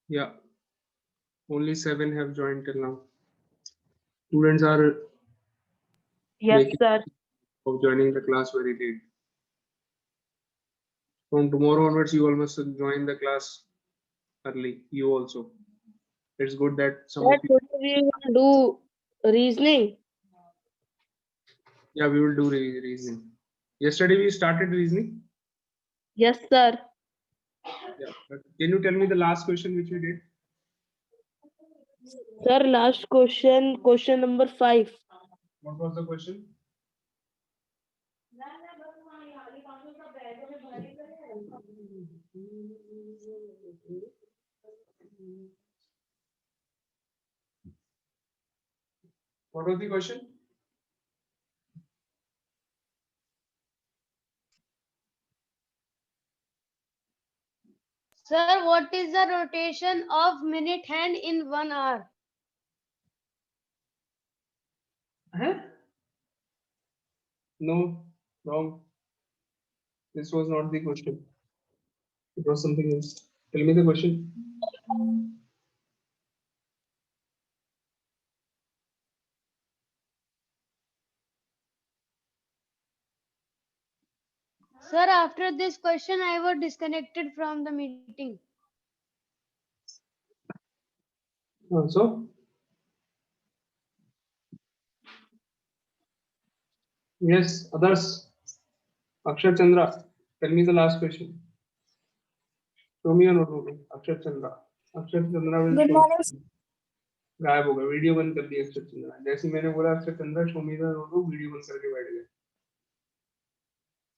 Yeah, only 7 have joined till now. Students are Yes, making sir. of joining the class very late. From tomorrow onwards, you all must join the class early. You also. It's good that some Sir, of you. today we will do reasoning. Yeah, we will do reasoning. Yesterday we started reasoning. Yes, sir. Yeah. But can you tell me the last question which we did? Sir, last question number 5. What was the question? What was the question? Sir, what is the rotation of minute hand in 1 hour? Huh? No, wrong. This was not the question. It was something else. Tell me the question. Sir, after this question, I was disconnected from the meeting. So, yes, others. Akshay Chandra, tell me the last question. Show me a notebook. Akshay Chandra. Akshay Chandra will Good show morning. you. गायब हो गया video बंद कर दिया अक्षय चंद्रा जैसे मैंने बोला Akshay Chandra show me the notebook video बंद करके बैठ गए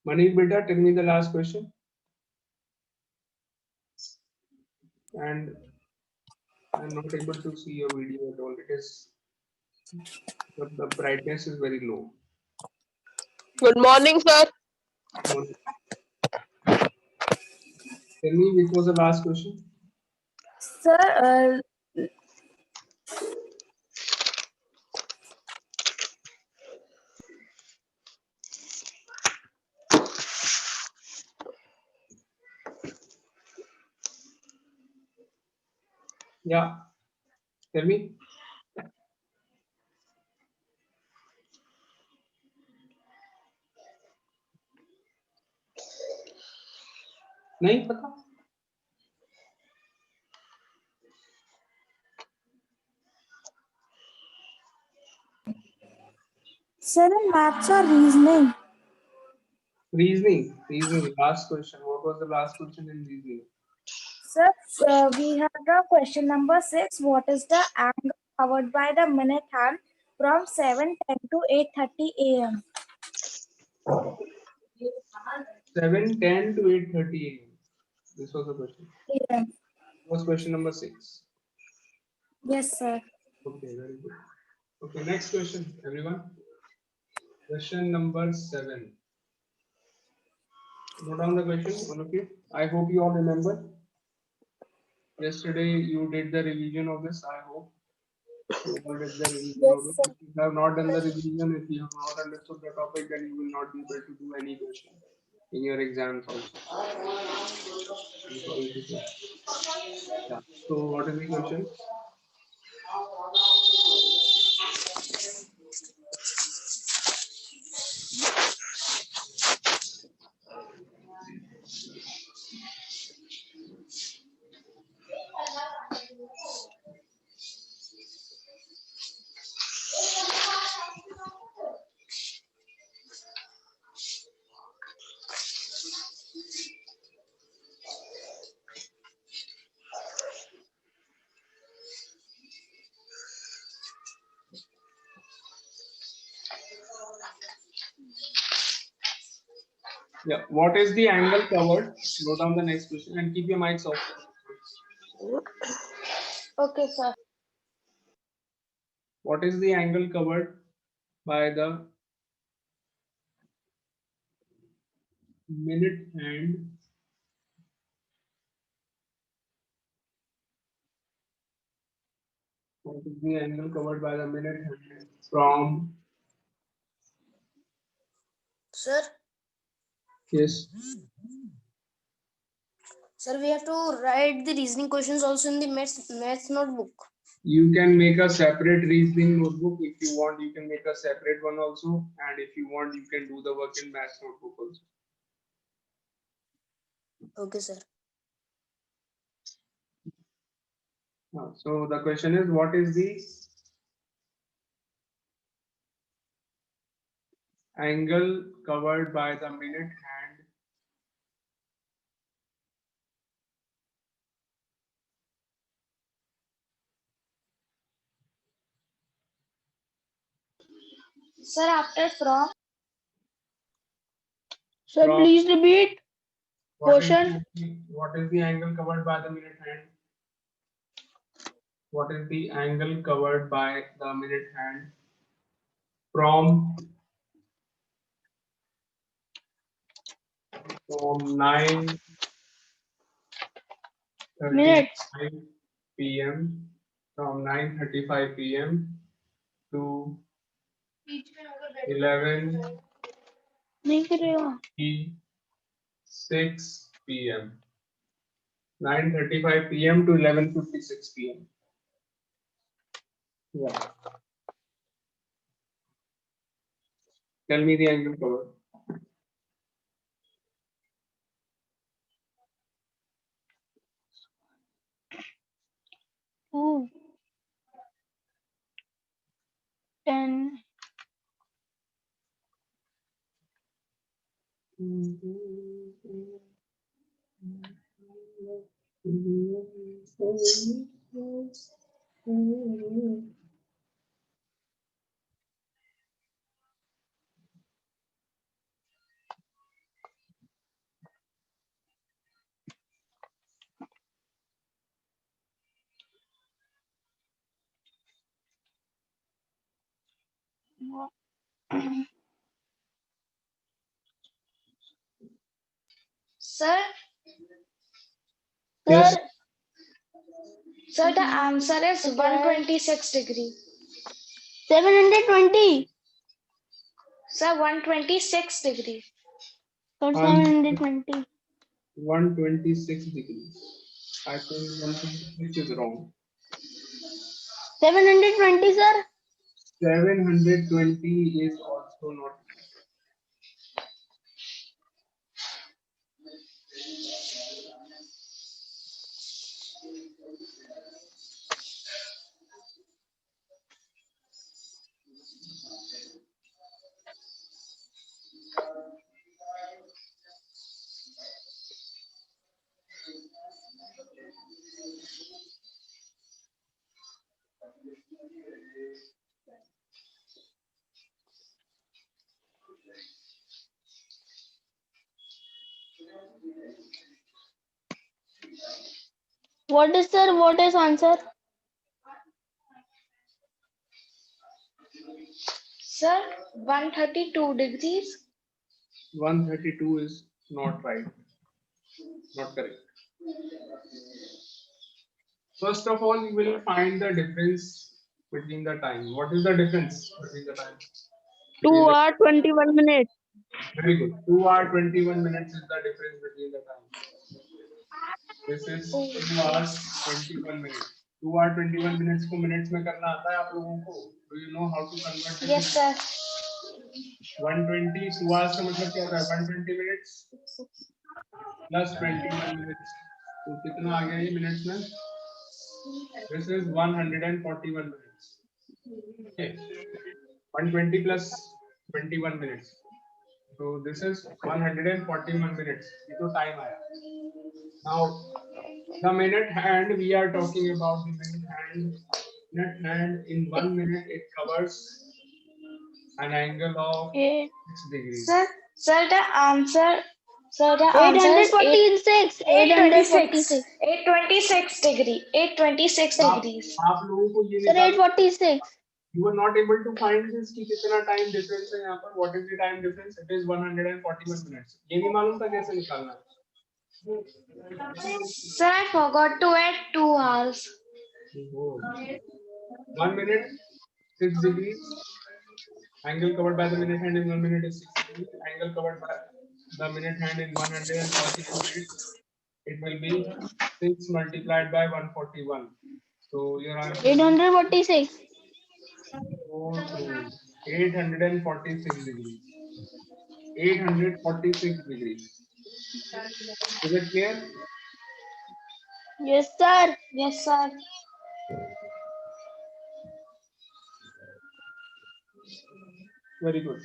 मनीष बेटा tell me the last question and I'm not able to see your video at all. It is the brightness is very low. Good morning, sir. Tell me which was the last question. Sir, Yeah, tell me. नहीं पता. sir, in maths or reasoning? Reasoning. Last question. What was the last question in reasoning? Sir, we have the question number 6. What is the angle covered by the minute hand from 7:10 to 8:30 a.m.? 7:10 to 8:30 a.m. This was the question. AM. Was question number 6. Yes, sir. Okay, very good. Okay, next question, everyone. Question number 7. Note down the question, all of you. I hope you all remember. Yesterday you did the revision of this. I hope you all did the revision Yes, of this. sir. If you have not done the revision, if you have not understood the topic, then you will not be able to do any question in your exams also. I'm sorry to say. Yeah. So what is the question? Yeah. What is the angle covered? Note down the next question and keep your mics off. Okay, sir. What is the angle covered by the minute hand what is the angle covered by the minute hand from Sir, yes Sir, we have to write the reasoning questions also in the maths notebook. You can make a separate reasoning notebook if you want. You can make a separate one also, and if you want, you can do the work in maths notebook also. Okay, sir. So the question is, what is the angle covered by the minute hand Sir, after from. Sir, from please repeat. Question. what is the angle covered by the minute hand? What is the angle covered by the minute hand from 9:35 Minutes. p.m. from 9:35 p.m. to 11:56 नहीं करेगा. p.m. 9:35 p.m. to 11:56 p.m. Yeah. Tell me the angle covered. Two. 10. Sir, Yes. sir, the answer is 126 degree. 720. Sir, 126 degree. Sir, Um, 720. 126 degrees. I think 126 is wrong. 720, sir. 720 is also not. What is, sir? What is answer? Sir, 132 degrees. 132 is not right. Not correct. First of all, you will find the difference between the time. What is the difference between the time? 2 hours 21 minutes. Very good. 2 hours 21 minutes is the difference between the time. This is 2 hours 21 minutes. 2 hours 21 minutes को minutes में करना आता है आप लोगों को? Do you know how to convert this? Yes, sir. 120 2 hours का मतलब क्या होता है? 120 minutes plus 21 minutes. तो कितना आ गया ये minutes में? This is 141 minutes. Okay. 120 plus 21 minutes. So this is 141 minutes. ये तो time आया. Now the minute hand, we are talking about the minute hand. Minute hand, in 1 minute it covers an angle of 6 degrees. Sir, the answer. Sir, the answer is 846. 846. 826 degree. 826 degrees. आप लोगों को ये Sir, निकालना- 846. You are not able to find this कि कितना time difference है यहाँ पर. What is the time difference? It is 141 minutes. ये नहीं मालूम था कैसे निकालना है. Sir, I forgot to add 2 hours. 1 minute 6 degrees. Angle covered by the minute hand in 1 minute is 6 degrees. Angle covered by the minute hand in 141 minutes it will be 6 multiplied by 141. So your answer is 846. 846 degrees. 846 degrees. Is it clear? Yes, sir. Yes, sir. Very good.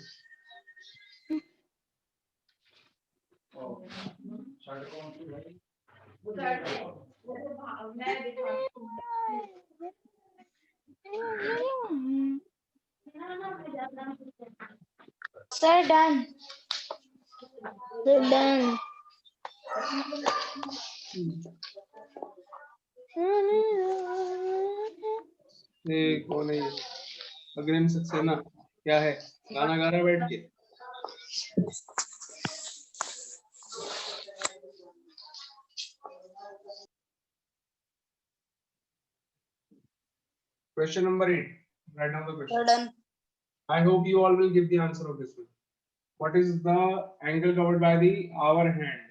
Sir, done. Sir, done. ये कौन है ये? अग्रिम सक्सेना क्या है? गाना गा रहा बैठ के? Question number 8. Write down the question. Done. I hope you all will give the answer of this one. What is the angle covered by the hour hand?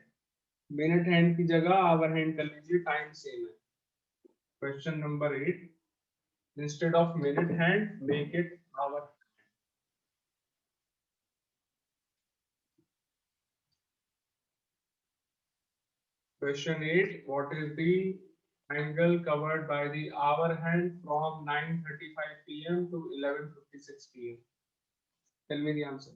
Minute hand की जगह hour hand कर लीजिए, time same है. Question number 8. Instead of minute hand, make it hour. Question 8. What is the angle covered by the hour hand from 9:35 p.m. to 11:56 p.m.? Tell me the answer.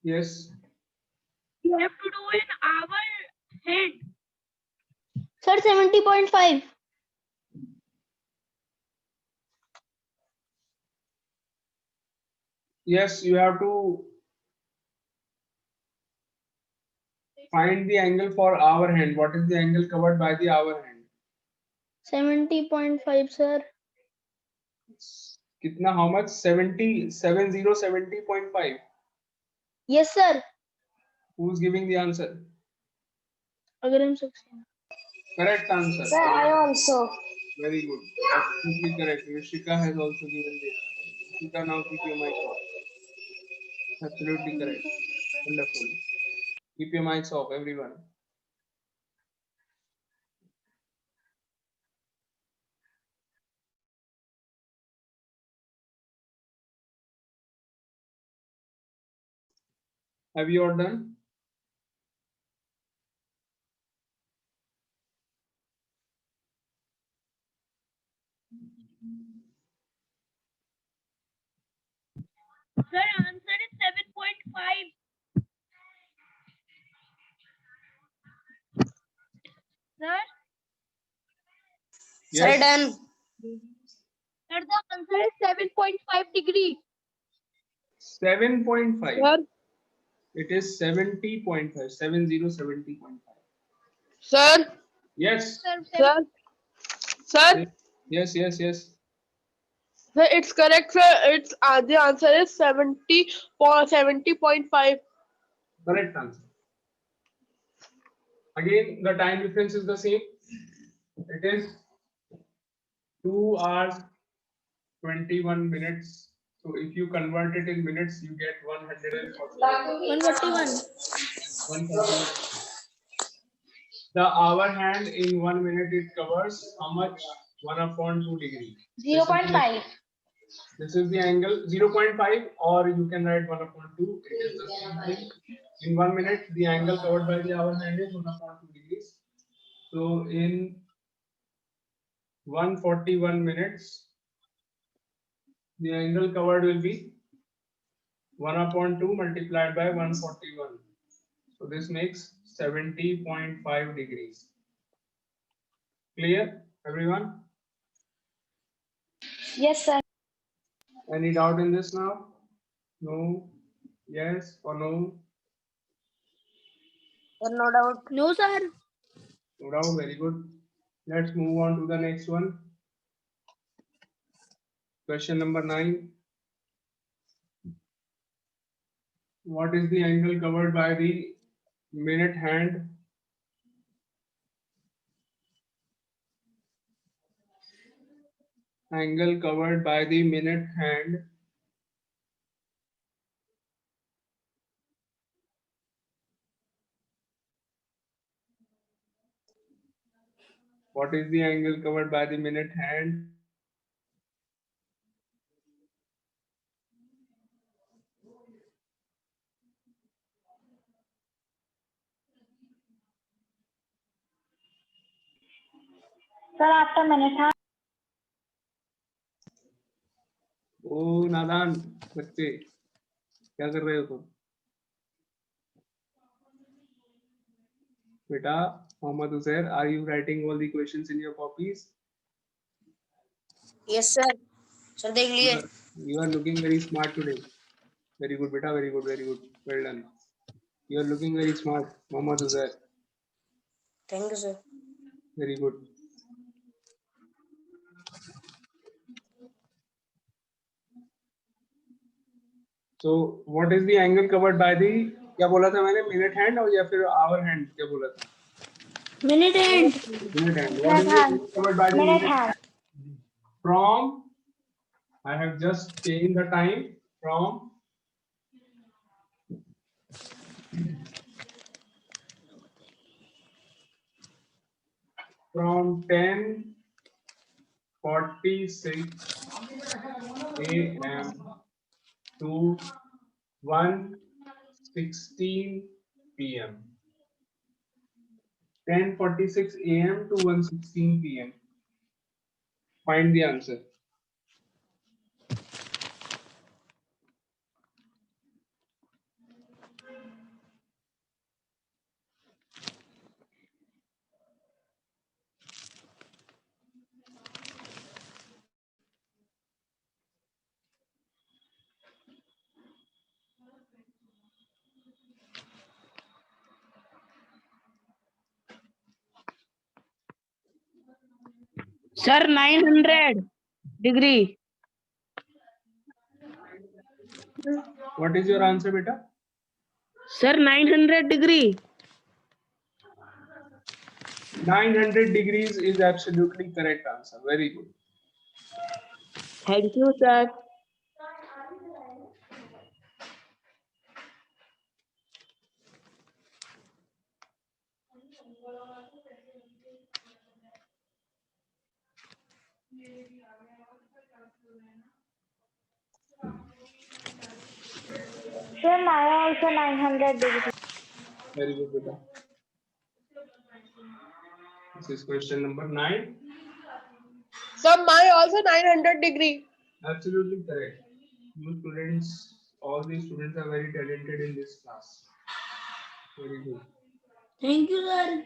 Yes. You have to do an hour head. Sir, 70.5. Yes, you have to find the angle for hour hand. What is the angle covered by the hour hand? 70.5, sir. Kitna? How much? 70.5. Yes, sir. Who's giving the answer? Agrim Saxena. Correct answer. Sir, I also. Very good. Absolutely correct. Rishika has also given the answer. Rishika, now keep your mic off. Absolutely correct. Wonderful. Keep your mics off, everyone. Have you all done? Sir, answer is 7.5. Sir, Yes. Sir, done. sir, the answer is 7.5 degree. 7.5. Sir, It is 70.5. 70.5. sir, Yes. sir, sir, Yes, yes, yes. sir, it's correct, sir. It's the answer is 70.5. Correct answer. Again, the time difference is the same. It is 2 hours 21 minutes. So if you convert it in minutes, you get 141. 141. 141. The hour hand in 1 minute it covers how much? 1/2 degree. 0.5. This is the angle 0.5, or you can write 1/2. It is the same thing. In 1 minute, the angle covered by the hour hand is 1/2 degrees. So in 141 minutes, the angle covered will be 1/2 multiplied by 141. So this makes 70.5 degrees. Clear, everyone? Yes, sir. Any doubt in this now? No? Yes or no? No doubt. No, sir. No doubt, very good. Let's move on to the next one. Question number 9. What is the angle covered by the minute hand angle covered by the minute hand what is the angle covered by the minute hand? Sir, after minute hand. ओ नादान बच्चे क्या कर रहे हो तुम? Beta, Mohammad Uzair, are you writing all the questions in your copies? Yes, sir. Sir, देख लिए. You are looking very smart today. Very good, beta. Very good, very good. Well done. You are looking very smart, Mohammad Uzair. Thank you, sir. Very good. So, what is the angle covered by the? क्या बोला था मैंने? Minute hand और या फिर hour hand? क्या बोला था? Minute hand. Minute hand. What is the angle covered by the Minute minute hand. From, I have just changed the time from 10:46 a.m. to 1:16 p.m. 10:46 a.m. to 1:16 p.m. Find the answer. Sir, 900 degree. What is your answer, beta? Sir, 900 degree. 900 degrees is absolutely correct answer. Very good. Thank you, sir. Sir, Maya also 900 degrees. Very good, beta. This is question number 9. Sir, mine also 900 degree. Absolutely correct. You students, all these students are very talented in this class. Very good. Thank you, sir.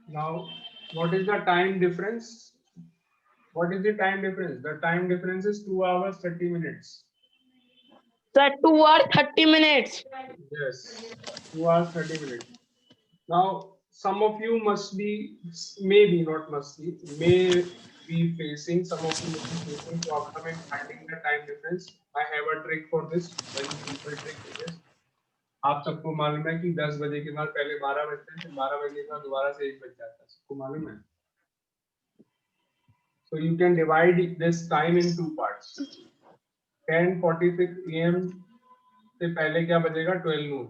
Now, what is the time difference? What is the time difference? The time difference is 2 hours 30 minutes. Sir, 2 hours 30 minutes. Yes, 2 hours 30 minutes. Now, some of you must be, maybe not must be, may be facing, some of you may be facing problem in finding the time difference. I have a trick for this, very simple trick it is. आप सबको मालूम है कि 10 बजे के बाद पहले 12 बजते हैं, फिर 12 बजे के बाद दोबारा से 1 बज जाता है, सबको मालूम है? So you can divide this time in two parts. 10:46 a.m. से पहले क्या बजेगा? 12 noon.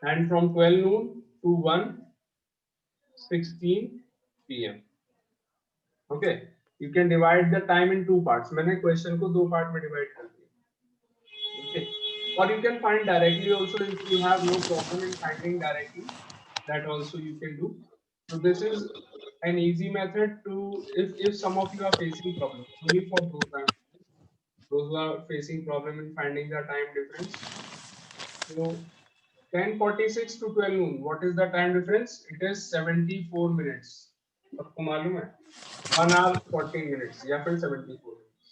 And from 12 noon to 1:16 p.m. Okay, you can divide the time in two parts. मैंने question को दो part में divide कर दिया. Okay, or you can find directly also if you have no problem in finding directly. That also you can do. So this is an easy method to if some of you are facing problem, only for those who are facing problem in finding the time difference. So 10:46 to 12 noon, what is the time difference? It is 74 minutes. आपको मालूम है? 1 hour 14 minutes या फिर 74 minutes.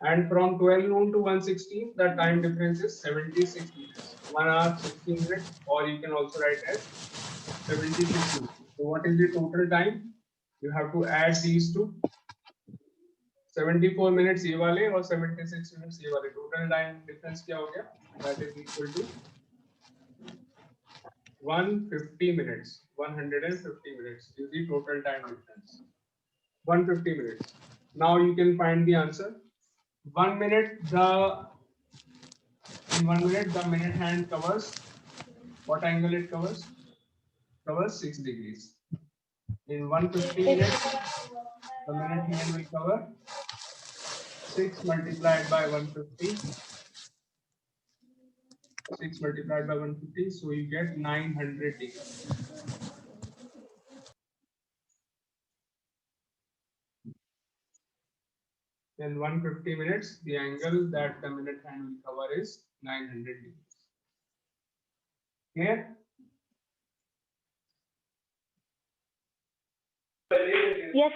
And from 12 noon to 1:16, the time difference is 76 minutes. 1 hour 16 minutes, or you can also write as 76 minutes. So what is the total time? You have to add these two. 74 minutes ये वाले और 76 minutes ये वाले, total time difference क्या हो गया? That is equal to 150 minutes. 150 minutes is the total time difference. 150 minutes. Now you can find the answer. 1 minute, in 1 minute the minute hand covers what angle it covers? Covers 6 degrees. In 150 minutes, the minute hand will cover 6 multiplied by 150. 6 multiplied by 150, so you get 900 degrees. In 150 minutes, the angle that the minute hand will cover is 900 degrees. Clear? Yes.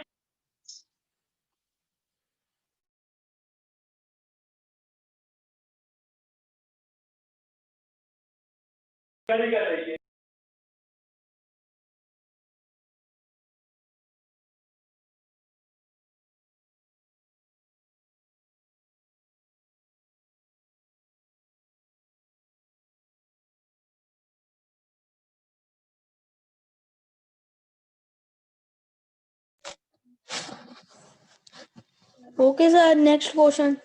Okay, sir. Next question.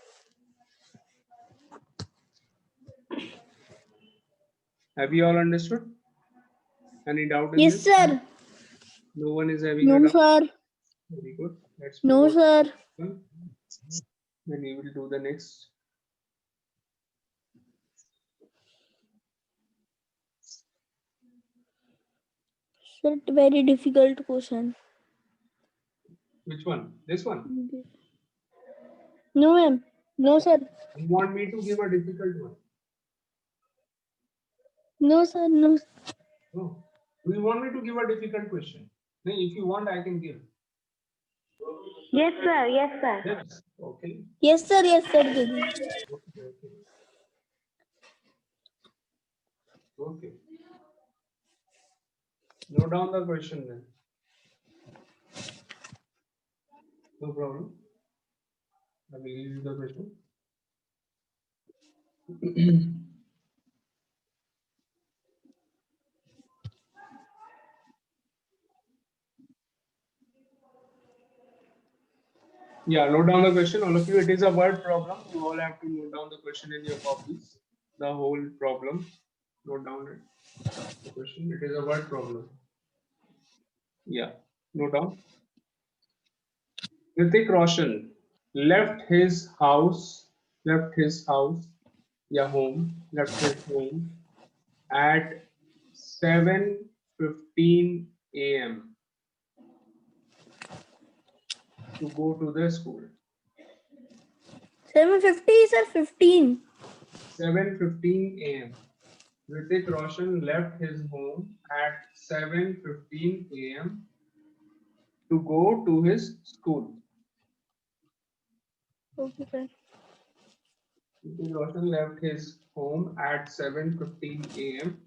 Have you all understood? Any doubt in Yes, this? sir. No one is having No, a doubt. sir. Very good. Let's No, move on. sir. Then we will do the next. Sir, very difficult question. Which one? This one? No, ma'am. No, sir. You want me to give a difficult one? No, sir. No. No. Do you want me to give a difficult question? No, if you want, I can give. Yes, sir. Yes, sir. Yes. Okay. Yes, sir. Yes, sir. Didi. Okay. Okay. Note down the question then. No problem. I will give you the question. Yeah, note down the question, all of you. It is a word problem. You all have to note down the question in your copies. The whole problem. Note down it. The question. It is a word problem. Yeah. Note down. Hrithik Roshan left his house, left his home at 7:15 a.m. to go to the school. 750, sir. 15. 7:15 a.m. Hrithik Roshan left his home at 7:15 a.m. to go to his school. Okay, sir. Hrithik Roshan left his home at 7:15 a.m.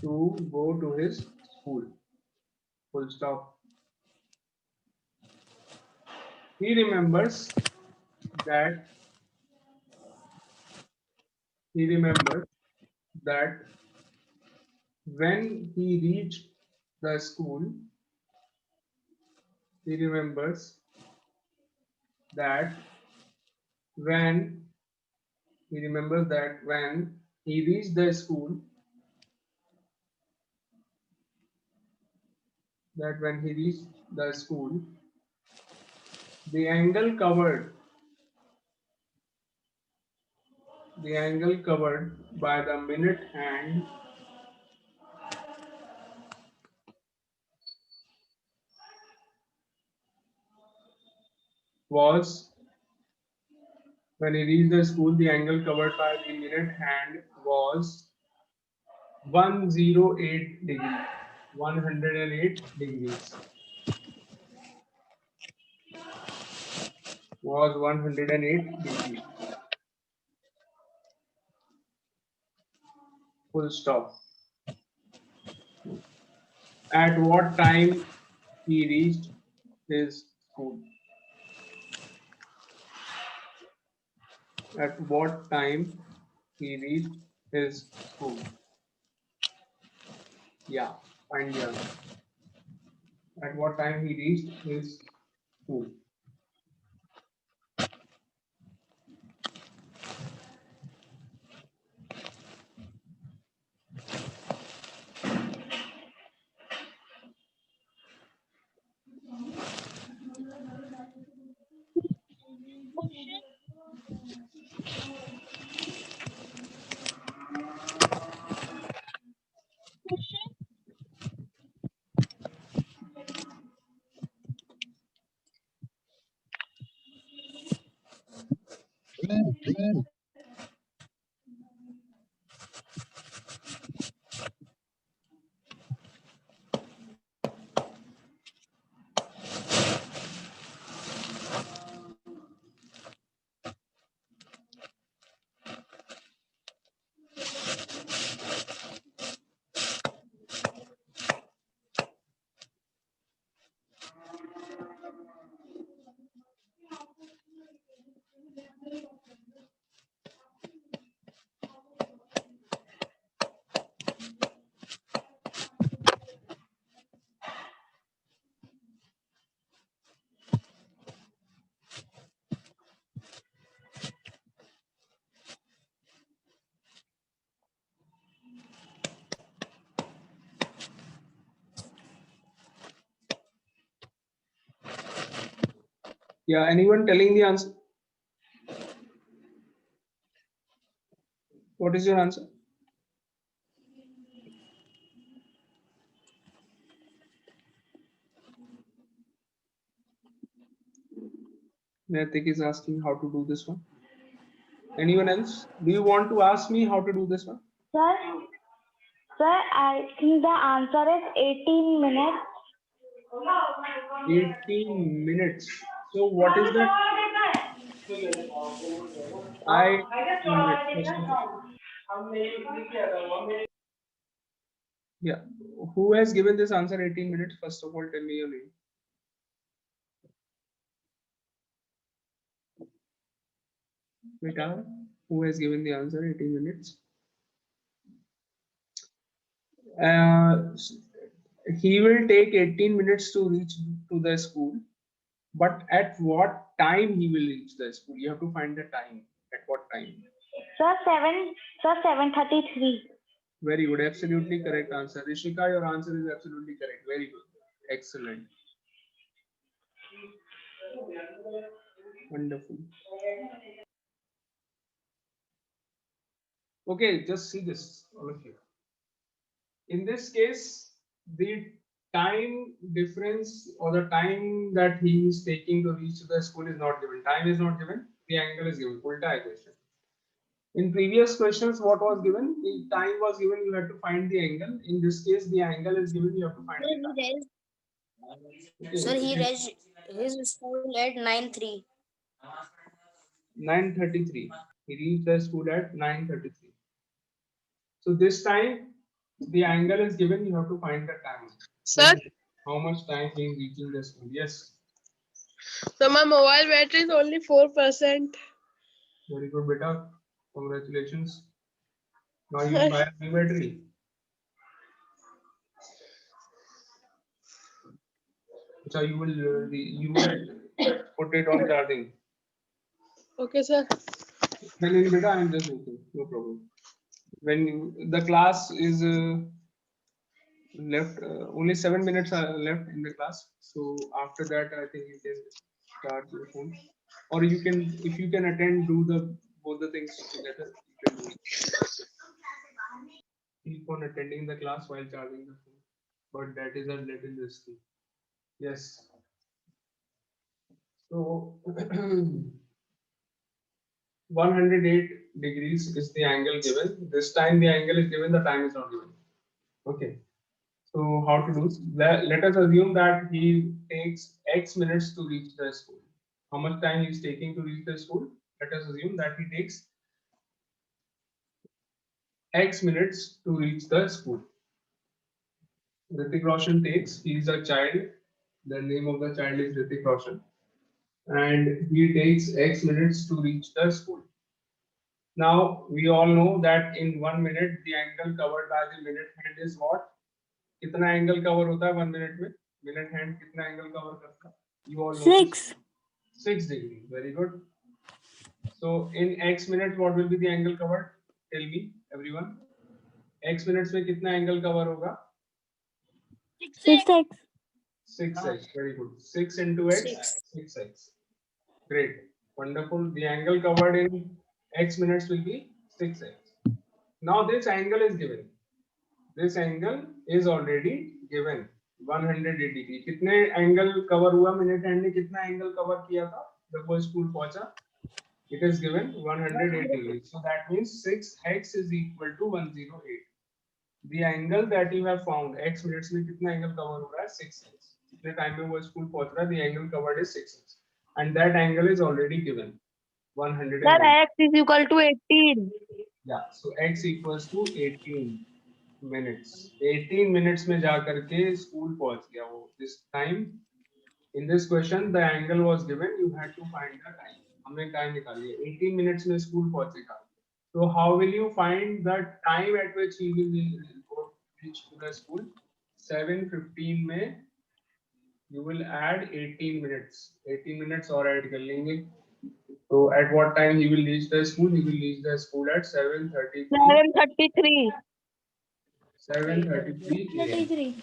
to go to his school. Full stop. He remembers that when he reached the school, he remembers that when he reached the school, the angle covered by the minute hand was 108 degrees. 108 degrees. Was 108 degrees. Full stop. At what time he reached his school? At what time he reached his school? Yeah, find the answer. At what time he reached his school? Yeah, anyone telling the answer? What is your answer? Naitik is asking how to do this one. Anyone else? Do you want to ask me how to do this one? Sir, I think the answer is 18 minutes. 18 minutes. So what is that? I first of all. Yeah. Who has given this answer 18 minutes? First of all, tell me your name. Beta, who has given the answer 18 minutes? He will take 18 minutes to reach to the school, but at what time he will reach the school? You have to find the time. At what time? Sir, 7:33. Very good. Absolutely correct answer. Rishika, your answer is absolutely correct. Very good. Excellent. Wonderful. Okay, just see this, all of you. In this case, the time difference or the time that he is taking to reach the school is not given. Time is not given. The angle is given. Ulta equation. In previous questions, what was given? The time was given. You have to find the angle. In this case, the angle is given. You have to find the time. Okay. Sir, he reached his school at 9:03. 9:33. He reached the school at 9:33. So this time, the angle is given. You have to find the time. Sir, How much time he is reaching the school? Yes. so my mobile battery is only 4%. Very good, beta. Congratulations. Now you buy a new battery. So you will put it on charging. Okay, sir. Tell me, beta, I'm just joking. No problem. When the class is left, only 7 minutes are left in the class. So after that, I think you can start your phone, or you can, if you can attend, do both the things together. You can do it. Keep on attending the class while charging the phone, but that is a little risky. Yes. So 108 degrees is the angle given. This time the angle is given, the time is not given. Okay. So how to do? Let us assume that he takes X minutes to reach the school. How much time he is taking to reach the school? Let us assume that he takes X minutes to reach the school. Hrithik Roshan takes, he is a child. The name of the child is Hrithik Roshan. And he takes X minutes to reach the school. Now we all know that in 1 minute the angle covered by the minute hand is what? कितना angle cover होता है 1 minute में? Minute hand कितना angle cover करता है? You all know this. 6. 6 degree. Very good. So in x minutes, what will be the angle covered? Tell me, everyone. X minutes में कितना angle cover होगा? 6x. 6x. Very good. 6 into x. 6x. Great. Wonderful. The angle covered in x minutes will be 6x. Now this angle is given. This angle is already given. 180 degree. कितने angle cover हुआ minute hand ने कितना angle cover किया था जब वो school पहुंचा? It is given 180 degrees. So that means 6x is equal to 108. The angle that you have found, x minutes में कितना angle cover हो रहा है? 6x. जितने time में वो school पहुंच रहा है, the angle covered is 6x. And that angle is already given. 108. Sir, x is equal to 18. Yeah. So x equals to 18 minutes. 18 minutes में जा करके school पहुंच गया वो. This time, in this question, the angle was given. You had to find the time. हमने time निकाल लिया 18 minutes में स्कूल पहुंचेगा तो how will you find the time at which he will reach to the school 7:15 में you will add 18 minutes और add कर लेंगे तो at what time he will reach the school he will reach the school at 7:33 33.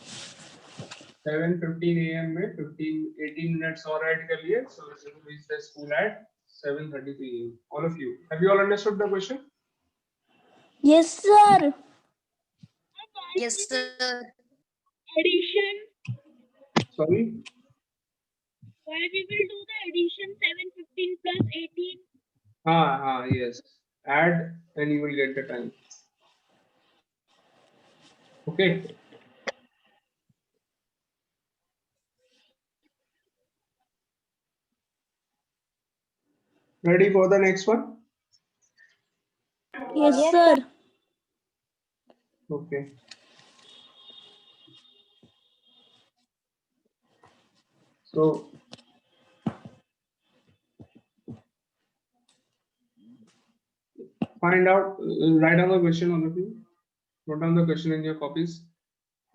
7:15 AM में 18 minutes और add कर लिए so we will reach the school at 7:33 AM. All of you, have you all understood the question? Yes, sir. Yes, sir. Addition. Sorry. Why we will do the addition 7:15 plus 18? Yes. Add and you will get the time. Okay. Ready for the next one? Yes, sir. Okay. So find out, write down the question, all of you. Note down the question in your copies.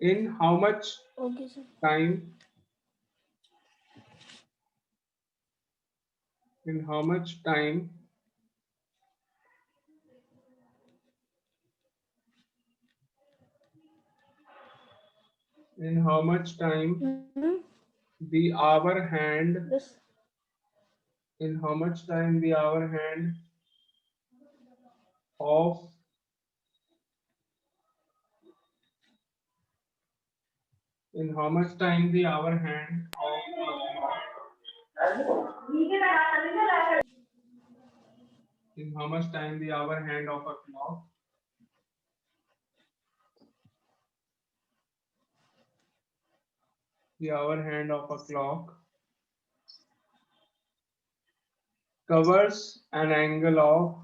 In how much Okay, sir. time? In how much time Mhm. the hour hand Yes. in how much time the hour hand of in how much time the hour hand of in how much time the hour hand of a clock covers an angle of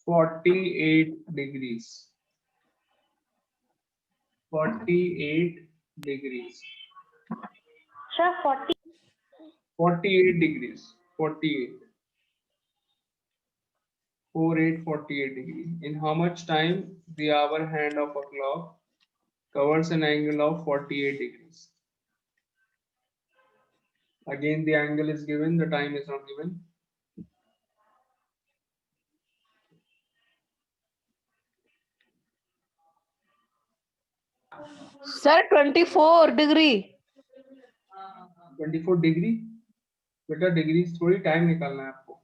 48 degrees. 48 degrees. Sir, 40. 48 degrees. 48. 48 degrees. In how much time the hour hand of a clock covers an angle of 48 degrees? Again, the angle is given, the time is not given. Sir, 24 degree. 24 degree. बेटा degree थोड़ी time निकालना है आपको.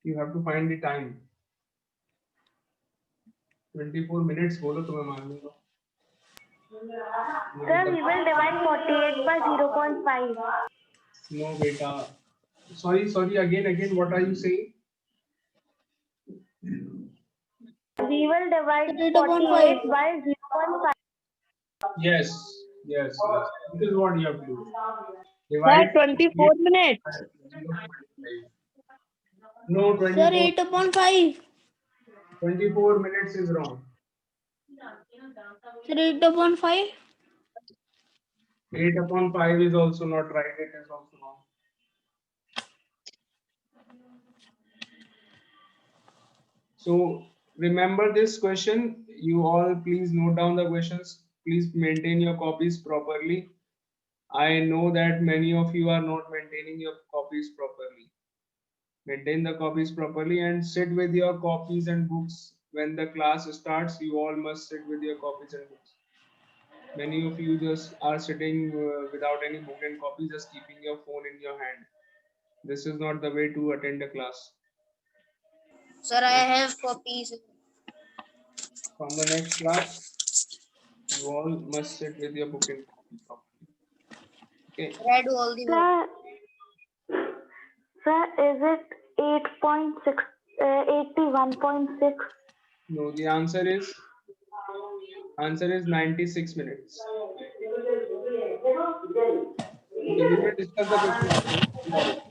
You have to find the time. 24 minutes बोलो तो मैं मान लूंगा. Sir, we will divide 48 by 0.5. No, beta. Sorry. Again. What are you saying? We will divide 48 48 by 0.5. Yes. This is what you have to do. Sir, Divide 24 minutes. No, Sir, 8/5. 24 minutes is wrong. Sir, 8/5. 8/5 is also not right. It is also wrong. So remember this question. You all please note down the questions. Please maintain your copies properly. I know that many of you are not maintaining your copies properly. Maintain the copies properly and sit with your copies and books. When the class starts, you all must sit with your copies and books. Many of you just are sitting without any book and copy, just keeping your phone in your hand. This is not the way to attend a class. Sir, I have copies. From the next class, you all must sit with your book and copy properly. Okay. Read all the work. Sir, is it 8.6, 81.6? No, the answer is 96 minutes. Okay, we will discuss the question after.